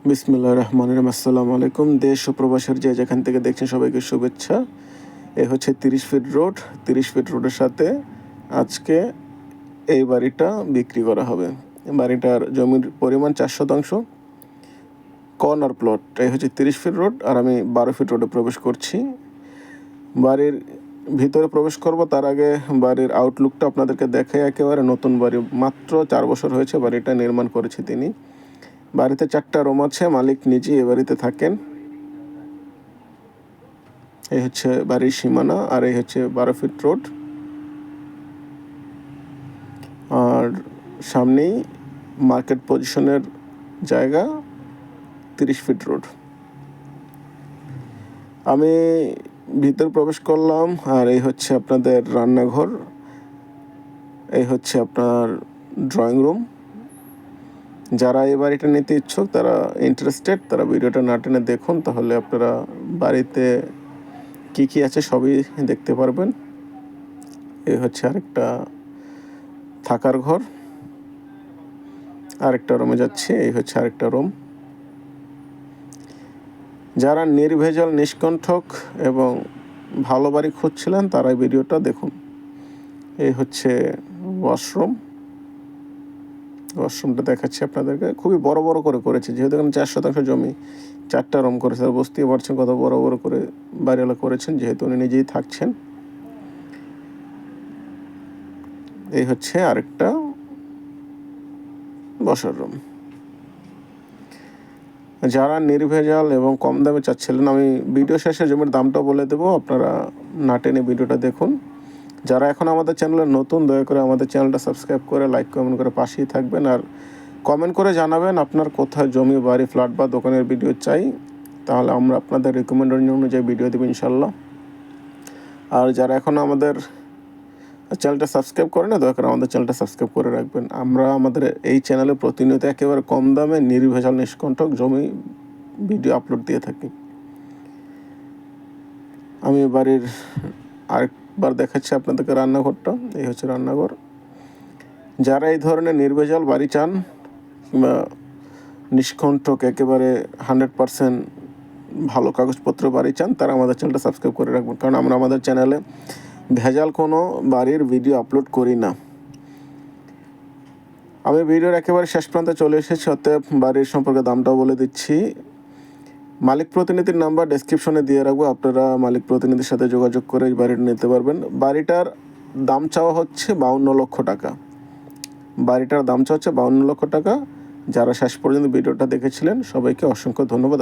বিসমিল্লাহির রহমানির রহিম। আসসালামু আলাইকুম। দেশ ও প্রবাসের যে যেখান থেকে দেখছেন সবাইকে শুভেচ্ছা। এ হচ্ছে 30 ফিট রোড। 30 ফিট রোডের সাথে আজকে এই বাড়িটা বিক্রি করা হবে। বাড়িটার জমির পরিমাণ 4 শতাংশ, কর্নার প্লট। এই হচ্ছে 30 ফিট রোড আর আমি 12 ফিট রোডে প্রবেশ করছি। বাড়ির ভিতরে প্রবেশ করব তার আগে বাড়ির আউটলুকটা আপনাদেরকে দেখে। একেবারে নতুন বাড়ি, মাত্র 4 বছর হয়েছে বাড়িটা নির্মাণ করেছে তিনি। বাড়িতে 4টা রুম আছে, মালিক নিজেই এ বাড়িতে থাকেন। এই হচ্ছে বাড়ির সীমানা আর এই হচ্ছে 12 ফিট রোড। আর সামনেই মার্কেট পজিশনের জায়গা, 30 ফিট রোড। আমি ভিতরে প্রবেশ করলাম আর এই হচ্ছে আপনাদের রান্নাঘর, এই হচ্ছে আপনার ড্রয়িং রুম। যারা এই বাড়িটা নিতে ইচ্ছুক, তারা ইন্টারেস্টেড, তারা ভিডিওটা না টেনে দেখুন, তাহলে আপনারা বাড়িতে কী কী আছে সবই দেখতে পারবেন। এই হচ্ছে আরেকটা থাকার ঘর, আরেকটা রুমে যাচ্ছে। এই হচ্ছে আরেকটা রুম। যারা নির্ভেজাল, নিষ্কণ্ঠক এবং ভালো বাড়ি খুঁজছিলেন তারা এই ভিডিওটা দেখুন। এই হচ্ছে ওয়াশরুমটা দেখাচ্ছি আপনাদেরকে। খুবই বড় বড় করে করেছে, যেহেতু এখানে 4 শতাংশ জমি, 4টা রুম করেছে। আর বুঝতেই পারছেন কত বড় বড় করে বাড়িওয়ালা করেছেন, যেহেতু উনি নিজেই থাকছেন। এই হচ্ছে আরেকটা বসার রুম। যারা নির্ভেজাল এবং কম দামে চাচ্ছিলেন, আমি ভিডিও শেষে জমির দামটা বলে দেবো, আপনারা না টেনে ভিডিওটা দেখুন। যারা এখন আমাদের চ্যানেলে নতুন, দয়া করে আমাদের চ্যানেলটা সাবস্ক্রাইব করে লাইক কমেন্ট করে পাশেই থাকবেন। আর কমেন্ট করে জানাবেন আপনার কোথায় জমি, বাড়ি, ফ্ল্যাট বা দোকানের ভিডিও চাই, তাহলে আমরা আপনাদের রিকমেন্ডেশন অনুযায়ী ভিডিও দেবো ইনশাল্লাহ। আর যারা এখন আমাদের চ্যানেলটা সাবস্ক্রাইব করে না, দয়া করে আমাদের চ্যানেলটা সাবস্ক্রাইব করে রাখবেন। আমরা আমাদের এই চ্যানেলে প্রতিনিয়ত একেবারে কম দামে নির্ভেজাল, নিষ্কণ্ঠক জমি ভিডিও আপলোড দিয়ে থাকি। আমি বাড়ির আরেকবার দেখাচ্ছি আপনাদেরকে রান্নাঘরটা। এই হচ্ছে রান্নাঘর। যারা এই ধরনের নির্ভেজাল বাড়ি চান কিংবা নিষ্কণ্ঠক, একেবারে 100% ভালো কাগজপত্র বাড়ি চান, তারা আমাদের চ্যানেলটা সাবস্ক্রাইব করে রাখবেন, কারণ আমরা আমাদের চ্যানেলে ভেজাল কোনো বাড়ির ভিডিও আপলোড করি না। আমি ভিডিওর একেবারে শেষ প্রান্তে চলে এসেছি, অতএব বাড়ির সম্পর্কে দামটাও বলে দিচ্ছি। মালিক প্রতিনিধির নাম্বার ডেসক্রিপশনে দিয়ে রাখবো, আপনারা মালিক প্রতিনিধির সাথে যোগাযোগ করে এই বাড়িটা নিতে পারবেন। বাড়িটার দাম চাওয়া হচ্ছে 52 লক্ষ টাকা। বাড়িটার দাম চাওয়া হচ্ছে 52 লক্ষ টাকা। যারা শেষ পর্যন্ত ভিডিওটা দেখেছিলেন সবাইকে অসংখ্য ধন্যবাদ।